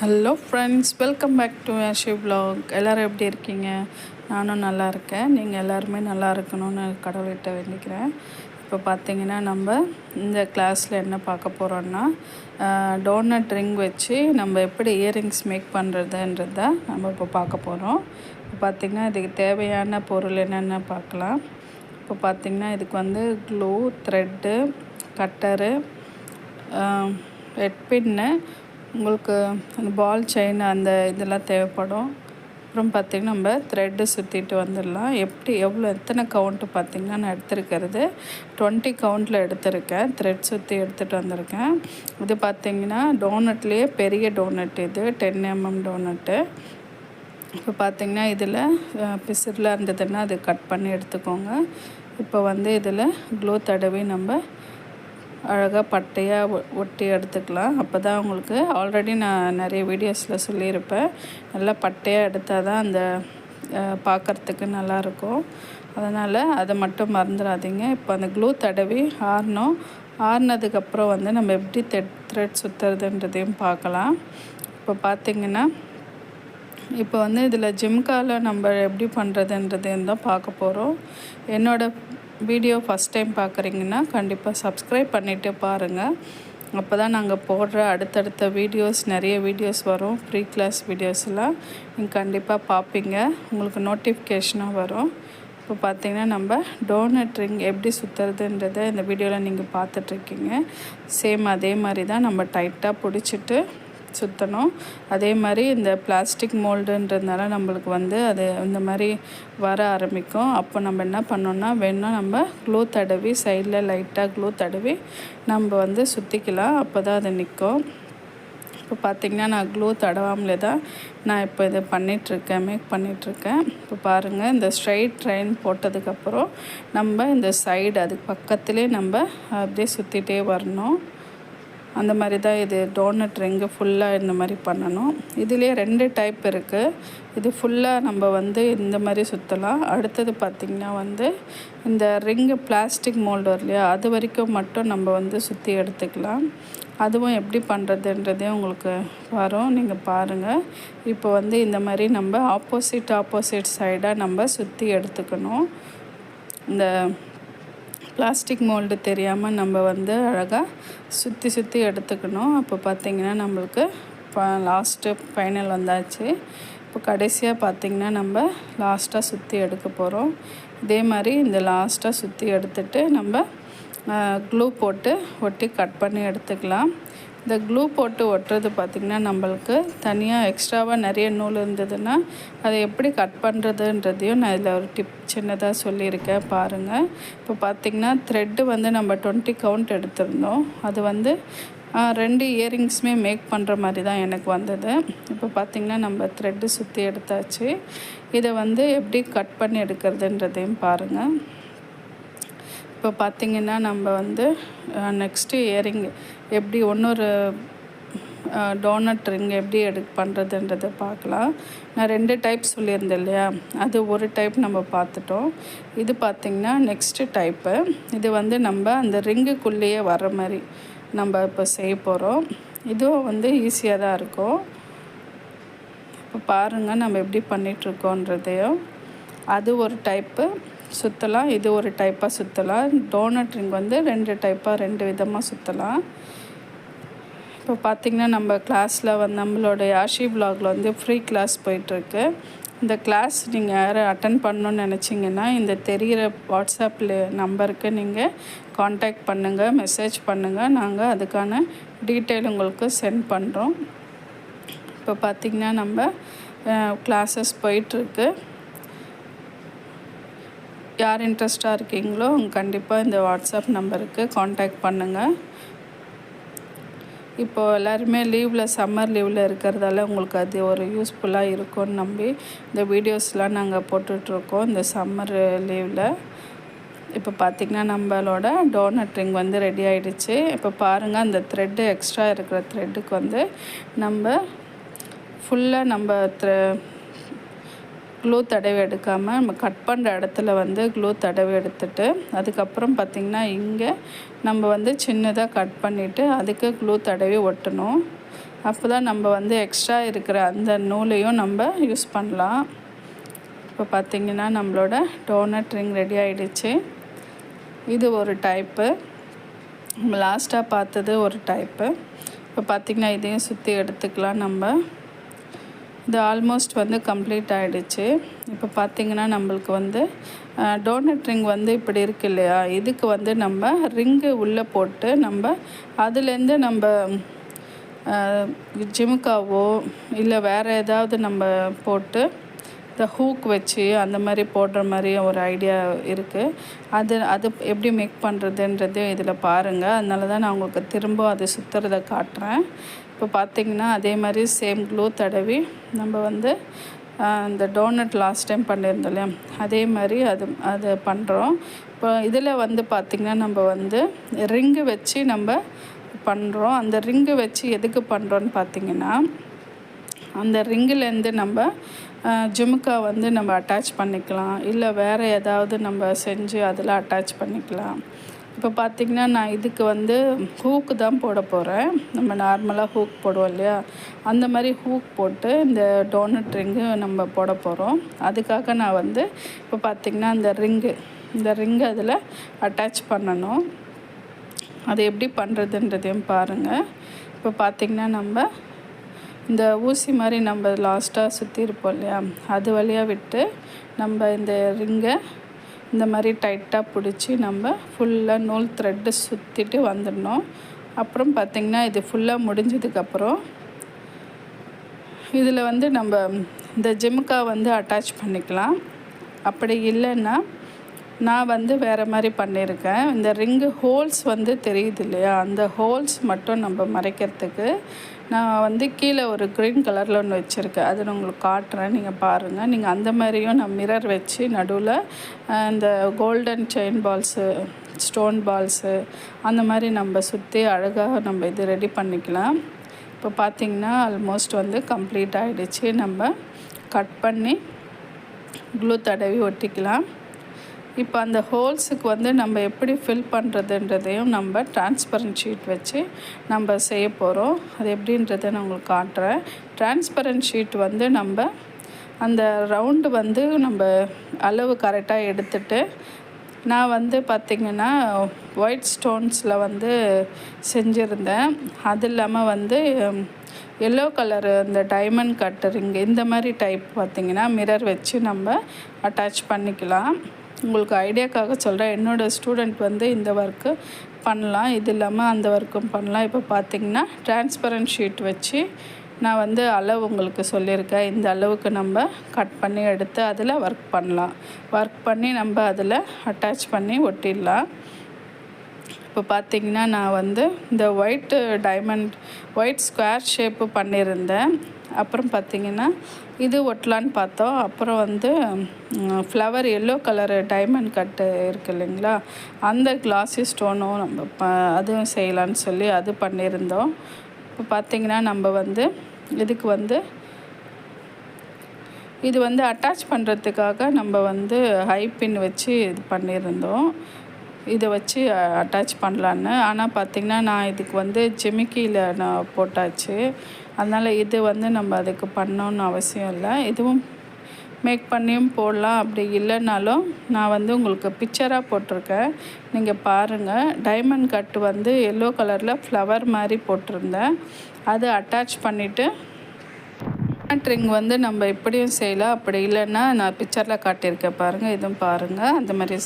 Hello friends, welcome back to Ashi vlog. எல்லோரும் எப்படி இருக்கீங்க? நானும் நல்லா இருக்கேன். நீங்கள் எல்லாருமே நல்லா இருக்கணும்னு கடவுள்கிட்ட வேண்டிக்கிறேன். இப்போ பார்த்தீங்கன்னா நம்ம இந்த கிளாஸில் என்ன பார்க்க போகிறோன்னா, டோனட் ரிங் வச்சு நம்ம எப்படி இயரிங்ஸ் மேக் பண்ணுறதுன்றத நம்ம இப்போ பார்க்க போகிறோம். இப்போ பார்த்திங்கன்னா இதுக்கு தேவையான பொருள் என்னென்ன பார்க்கலாம். இப்போ பார்த்திங்கன்னா இதுக்கு வந்து க்ளூ, த்ரெட்டு, கட்டரு, ரெட் பின்னு, உங்களுக்கு அந்த பால் செயின் அந்த இதெல்லாம் தேவைப்படும். அப்புறம் பார்த்திங்கன்னா நம்ம த்ரெட்டு சுற்றிட்டு வந்துடலாம். எத்தனை கவுண்ட்டு பார்த்திங்கன்னா நான் எடுத்துருக்கிறது 20 கவுண்ட்டில் எடுத்திருக்கேன். த்ரெட் சுற்றி எடுத்துகிட்டு வந்திருக்கேன். இது பார்த்திங்கன்னா டோனட்லேயே பெரிய டோனட், இது 10 mm டோனட்டு. இப்போ பார்த்திங்கன்னா இதில் பிசுறில் இருந்ததுன்னா அது கட் பண்ணி எடுத்துக்கோங்க. இப்போ வந்து இதில் க்ளூ தடவி நம்ம அழகாக பட்டையாக ஒட்டி எடுத்துக்கலாம். அப்போ தான் உங்களுக்கு ஆல்ரெடி நான் நிறைய வீடியோஸில் சொல்லியிருப்பேன், நல்லா பட்டையாக எடுத்தால் தான் அந்த பார்க்குறதுக்கு நல்லாயிருக்கும். அதனால் அதை மட்டும் மறந்துடாதீங்க. இப்போ அந்த க்ளூ தடவி ஆறுனதுக்கப்புறம் வந்து நம்ம எப்படி த்ரெட் சுற்றுறதுன்றதையும் பார்க்கலாம். இப்போ பார்த்திங்கன்னா இப்போ வந்து இதில் ஜிம்காவில் நம்ம எப்படி பண்ணுறதுன்றதையும் தான் பார்க்க போகிறோம். என்னோடய வீடியோ ஃபஸ்ட் டைம் பார்க்குறீங்கன்னா கண்டிப்பாக சப்ஸ்கிரைப் பண்ணிவிட்டு பாருங்கள். அப்போ தான் நாங்கள் போடுற அடுத்தடுத்த நிறைய வீடியோஸ் வரும். ப்ரீ கிளாஸ் வீடியோஸ்லாம் நீங்கள் கண்டிப்பாக பார்ப்பீங்க, உங்களுக்கு நோட்டிஃபிகேஷனாக வரும். இப்போ பார்த்திங்கன்னா நம்ம டோனட் ரிங் எப்படி சுற்றுறதுன்றதை இந்த வீடியோவில் நீங்கள் பார்த்துட்ருக்கீங்க. சேம் அதே மாதிரி தான் நம்ம டைட்டாக பிடிச்சிட்டு சுற்றணும். அதே மாதிரி இந்த பிளாஸ்டிக் மோல்டுன்றதுனால நம்மளுக்கு வந்து அது இந்த மாதிரி வர ஆரம்பிக்கும். அப்போ நம்ம என்ன பண்ணோன்னா, வேணால் நம்ம க்ளூ தடவி சைடில் லைட்டாக க்ளூ தடவி நம்ம வந்து சுற்றிக்கலாம். அப்போ தான் அது நிற்கும். இப்போ பார்த்திங்கன்னா நான் க்ளூ தடவாமலே தான் நான் இப்போ இதை மேக் பண்ணிகிட்ருக்கேன். இப்போ பாருங்கள், இந்த ஸ்ட்ரைட் ட்ரைன் போட்டதுக்கப்புறம் நம்ம இந்த சைடு அதுக்கு பக்கத்துலேயே நம்ம அப்படியே சுற்றிட்டே வரணும். அந்த மாதிரி தான் இது டோனட் ரிங்கு ஃபுல்லாக இந்த மாதிரி பண்ணணும். இதுலேயே 2 டைப் இருக்குது. இது ஃபுல்லாக நம்ம வந்து இந்த மாதிரி சுற்றலாம். அடுத்தது பார்த்திங்கன்னா வந்து இந்த ரிங்கு பிளாஸ்டிக் மோல்டு வரும் இல்லையா, அது வரைக்கும் மட்டும் நம்ம வந்து சுற்றி எடுத்துக்கலாம். அதுவும் எப்படி பண்ணுறதுன்றதையும் உங்களுக்கு வரும், நீங்கள் பாருங்கள். இப்போ வந்து இந்த மாதிரி நம்ம ஆப்போசிட் சைடாக நம்ம சுற்றி எடுத்துக்கணும். இந்த பிளாஸ்டிக் மோல்டு தெரியாமல் நம்ம வந்து அழகாக சுற்றி எடுத்துக்கணும். அப்போ பார்த்திங்கன்னா நம்மளுக்கு லாஸ்ட்டு ஃபைனல் வந்தாச்சு. இப்போ கடைசியாக பார்த்திங்கன்னா நம்ம லாஸ்ட்டாக சுற்றி எடுக்க போகிறோம். இதே மாதிரி இந்த லாஸ்ட்டாக சுற்றி எடுத்துகிட்டு நம்ம க்ளூ போட்டு ஒட்டி கட் பண்ணி எடுத்துக்கலாம். இந்த க்ளூ போட்டு ஒட்டுறது பார்த்திங்கன்னா நம்மளுக்கு தனியாக எக்ஸ்ட்ராவாக நிறைய நூல் இருந்ததுன்னா அதை எப்படி கட் பண்ணுறதுன்றதையும் நான் இதில் ஒரு டிப் சின்னதாக சொல்லியிருக்கேன், பாருங்கள். இப்போ பார்த்திங்கன்னா த்ரெட்டு வந்து நம்ம 20 கவுண்ட் எடுத்திருந்தோம். அது வந்து 2 இயரிங்ஸுமே மேக் பண்ணுற மாதிரி தான் எனக்கு வந்தது. இப்போ பார்த்திங்கன்னா நம்ம த்ரெட்டு சுற்றி எடுத்தாச்சு. இதை வந்து எப்படி கட் பண்ணி எடுக்கிறதுன்றதையும் பாருங்கள். இப்போ பார்த்திங்கன்னா நம்ம வந்து நெக்ஸ்ட்டு இயரிங் எப்படி இன்னொரு டோனட் ரிங் எப்படி பண்ணுறதுன்றதை பார்க்கலாம். நான் 2 டைப் சொல்லியிருந்தேன் இல்லையா, அது ஒரு டைப் நம்ம பார்த்துட்டோம். இது பார்த்திங்கன்னா நெக்ஸ்ட்டு டைப்பு. இது வந்து நம்ம அந்த ரிங்குக்குள்ளேயே வர்ற மாதிரி நம்ம இப்போ செய்ய போகிறோம். இதுவும் வந்து ஈஸியாக தான் இருக்கும். இப்போ பாருங்கள் நம்ம எப்படி பண்ணிகிட்ருக்கோன்றதையும். அது ஒரு டைப்பு சுற்றலாம், இது ஒரு டைப்பாக சுற்றலாம். டோனட் ரிங் வந்து 2 டைப்பாக 2 விதமாக சுற்றலாம். இப்போ பார்த்திங்கன்னா நம்ம கிளாஸில் வந்து நம்மளோட ஆஷி vlogல வந்து ஃப்ரீ கிளாஸ் போயிட்டுருக்கு. இந்த கிளாஸ் நீங்கள் யாரும் அட்டன் பண்ணணுன்னு நினச்சிங்கன்னா இந்த தெரிகிற வாட்ஸ்அப்பில் நம்பருக்கு நீங்கள் காண்டாக்ட் பண்ணுங்கள், மெசேஜ் பண்ணுங்கள். நாங்கள் அதுக்கான டீட்டெயில் உங்களுக்கு சென்ட் பண்ணுறோம். இப்போ பார்த்திங்கன்னா நம்ம கிளாஸஸ் போயிட்டுருக்கு. யார் இன்ட்ரெஸ்டாக இருக்கீங்களோ அவங்க கண்டிப்பாக இந்த வாட்ஸ்அப் நம்பருக்கு காண்டாக்ட் பண்ணுங்கள். இப்போது எல்லாருமே சம்மர் லீவில் இருக்கிறதால உங்களுக்கு அது ஒரு யூஸ்ஃபுல்லாக இருக்கும்னு நம்பி இந்த வீடியோஸ்லாம் நாங்கள் போட்டுட்ருக்கோம் இந்த சம்மர் லீவில். இப்போ பார்த்திங்கன்னா நம்மளோட டோனட் ரிங் வந்து ரெடி ஆகிடுச்சு. இப்போ பாருங்கள், அந்த த்ரெட்டு எக்ஸ்ட்ரா இருக்கிற த்ரெட்டுக்கு வந்து நம்ம ஃபுல்லாக நம்ம க்ளூ தடவி எடுக்காமல் நம்ம கட் பண்ணுற இடத்துல வந்து க்ளூ தடவி எடுத்துட்டு அதுக்கப்புறம் பார்த்திங்கன்னா இங்கே நம்ம வந்து சின்னதாக கட் பண்ணிவிட்டு அதுக்கு க்ளூ தடவி ஒட்டணும். அப்போ தான் நம்ம வந்து எக்ஸ்ட்ரா இருக்கிற அந்த நூலையும் நம்ம யூஸ் பண்ணலாம். இப்போ பார்த்திங்கன்னா நம்மளோட டோனட் ரிங் ரெடி ஆகிடுச்சு. இது ஒரு டைப்பு, நம்ம லாஸ்ட்டாக பார்த்தது ஒரு டைப்பு. இப்போ பார்த்திங்கன்னா இதையும் சுற்றி எடுத்துக்கலாம். நம்ம இது ஆல்மோஸ்ட் வந்து கம்ப்ளீட் ஆகிடுச்சு. இப்போ பார்த்திங்கன்னா நம்மளுக்கு வந்து டோனட் ரிங் வந்து இப்படி இருக்கு இல்லையா, இதுக்கு வந்து நம்ம ரிங்கு உள்ளே போட்டு நம்ம அதுலேருந்து நம்ம ஜிமுக்காவோ இல்லை வேறு ஏதாவது நம்ம போட்டு இந்த ஹூக் வச்சு அந்த மாதிரி போடுற மாதிரி ஒரு ஐடியா இருக்குது. அது எப்படி மேக் பண்ணுறதுன்றது இதில் பாருங்கள். அதனால தான் நான் உங்களுக்கு திரும்ப அதை சுற்றுறதை காட்டுறேன். இப்போ பார்த்திங்கன்னா அதே மாதிரி சேம் க்ளூ தடவி நம்ம வந்து இந்த டோனட் லாஸ்ட் டைம் பண்ணியிருந்தோம் இல்லையா, அதே மாதிரி அது பண்ணுறோம். இப்போ இதில் வந்து பார்த்திங்கன்னா நம்ம வந்து ரிங்கு வச்சு நம்ம பண்ணுறோம். அந்த ரிங்கு வச்சு எதுக்கு பண்ணுறோன்னு பார்த்திங்கன்னா, அந்த ரிங்குலேருந்து நம்ம ஜிமுக்கா வந்து நம்ம அட்டாச் பண்ணிக்கலாம், இல்லை வேறு ஏதாவது நம்ம செஞ்சு அதில் அட்டாச் பண்ணிக்கலாம். இப்போ பார்த்திங்கன்னா நான் இதுக்கு வந்து ஹூக்கு தான் போட போகிறேன். நம்ம நார்மலாக ஹூக் போடுவோம் இல்லையா, அந்த மாதிரி ஹூக் போட்டு இந்த டோனட் ரிங்கு நம்ம போட போகிறோம். அதுக்காக நான் வந்து இப்போ பார்த்திங்கன்னா இந்த ரிங்கு அதில் அட்டாச் பண்ணணும். அது எப்படி பண்ணுறதுன்றதையும் பாருங்கள். இப்போ பார்த்திங்கன்னா நம்ம இந்த ஊசி மாதிரி நம்ம லாஸ்ட்டாக சுற்றி இருப்போம் இல்லையா, அது வழியாக விட்டு நம்ம இந்த ரிங்கை இந்த மாதிரி டைட்டாக பிடிச்சி நம்ம ஃபுல்லாக நூல் த்ரெட்டு சுற்றிட்டு வந்துடணும். அப்புறம் பார்த்திங்கன்னா இது ஃபுல்லாக முடிஞ்சதுக்கப்புறம் இதில் வந்து நம்ம இந்த ஜிமுக்கா வந்து அட்டாச் பண்ணிக்கலாம். அப்படி இல்லைன்னா நான் வந்து வேறு மாதிரி பண்ணியிருக்கேன். இந்த ரிங்கு ஹோல்ஸ் வந்து தெரியுது இல்லையா, அந்த ஹோல்ஸ் மட்டும் நம்ம மறைக்கிறதுக்கு நான் வந்து கீழே ஒரு க்ரீன் கலரில் ஒன்று வச்சுருக்கேன். அது நான் உங்களுக்கு காட்டுறேன், நீங்கள் பாருங்கள். நீங்கள் அந்த மாதிரியும் நான் மிரர் வச்சு நடுவில் இந்த golden chain balls, stone balls அந்த மாதிரி நம்ம சுற்றி அழகாக நம்ம இது ரெடி பண்ணிக்கலாம். இப்போ பார்த்திங்கன்னா ஆல்மோஸ்ட் வந்து கம்ப்ளீட் ஆகிடுச்சு. நம்ம கட் பண்ணி க்ளூ தடவி ஒட்டிக்கலாம். இப்போ அந்த ஹோல்ஸுக்கு வந்து நம்ம எப்படி ஃபில் பண்ணுறதுன்றதையும் நம்ம டிரான்ஸ்பரண்ட் ஷீட் வச்சு நம்ம செய்ய போகிறோம். அது எப்படின்றத நான் உங்களுக்கு காட்டுறேன். டிரான்ஸ்பரண்ட் ஷீட் வந்து நம்ம அந்த ரவுண்டு வந்து நம்ம அளவு கரெக்டாக எடுத்துகிட்டு, நான் வந்து பார்த்திங்கன்னா ஒயிட் ஸ்டோன்ஸில் வந்து செஞ்சுருந்தேன். அது இல்லாமல் வந்து எல்லோ கலரு அந்த டைமண்ட் கட் ரிங் இந்த மாதிரி டைப் பார்த்திங்கன்னா மிரர் வச்சு நம்ம அட்டாச் பண்ணிக்கலாம். உங்களுக்கு ஐடியாக்காக சொல்கிறேன். என்னோடய ஸ்டூடெண்ட் வந்து இந்த ஒர்க்கு பண்ணலாம், இது இல்லாமல் அந்த ஒர்க்கும் பண்ணலாம். இப்போ பார்த்திங்கன்னா டிரான்ஸ்பரண்ட் ஷீட் வச்சு நான் வந்து அளவு உங்களுக்கு சொல்லியிருக்கேன். இந்த அளவுக்கு நம்ம கட் பண்ணி எடுத்து அதில் ஒர்க் பண்ணலாம். ஒர்க் பண்ணி நம்ம அதில் அட்டாச் பண்ணி ஒட்டிடலாம். இப்போ பார்த்திங்கன்னா நான் வந்து இந்த ஒயிட் ஸ்கொயர் ஷேப்பு பண்ணியிருந்தேன். அப்புறம் பார்த்திங்கன்னா இது ஒட்டலான்னு பார்த்தோம். அப்புறம் வந்து ஃப்ளவர் எல்லோ கலரு டைமண்ட் கட்டு இருக்குது இல்லைங்களா, அந்த கிளாஸி ஸ்டோனும் நம்ம அதுவும் செய்யலான்னு சொல்லி அது பண்ணியிருந்தோம். இப்போ பார்த்திங்கன்னா நம்ம வந்து இதுக்கு வந்து இது வந்து அட்டாச் பண்ணுறதுக்காக நம்ம வந்து ஹை பின் வச்சு இது பண்ணியிருந்தோம், இதை வச்சு அட்டாச் பண்ணலான்னு. ஆனால் பார்த்திங்கன்னா நான் இதுக்கு வந்து ஜிமிக்கியில் நான் போட்டாச்சு. அதனால் இது வந்து நம்ம அதுக்கு பண்ணணுன்னு அவசியம் இல்லை. இதுவும் மேக் பண்ணியும் போடலாம். அப்படி இல்லைனாலும் நான் வந்து உங்களுக்கு பிக்சராக போட்டிருக்கேன், நீங்கள் பாருங்கள். டைமண்ட் கட்டு வந்து எல்லோ கலரில் ஃப்ளவர் மாதிரி போட்டிருந்தேன். அது அட்டாச் பண்ணிவிட்டு ரிங் வந்து நம்ம இப்படியும் செய்யலாம். அப்படி இல்லைன்னா நான் பிக்சரில் காட்டியிருக்கேன் பாருங்கள், இதுவும் பாருங்கள். அந்த மாதிரி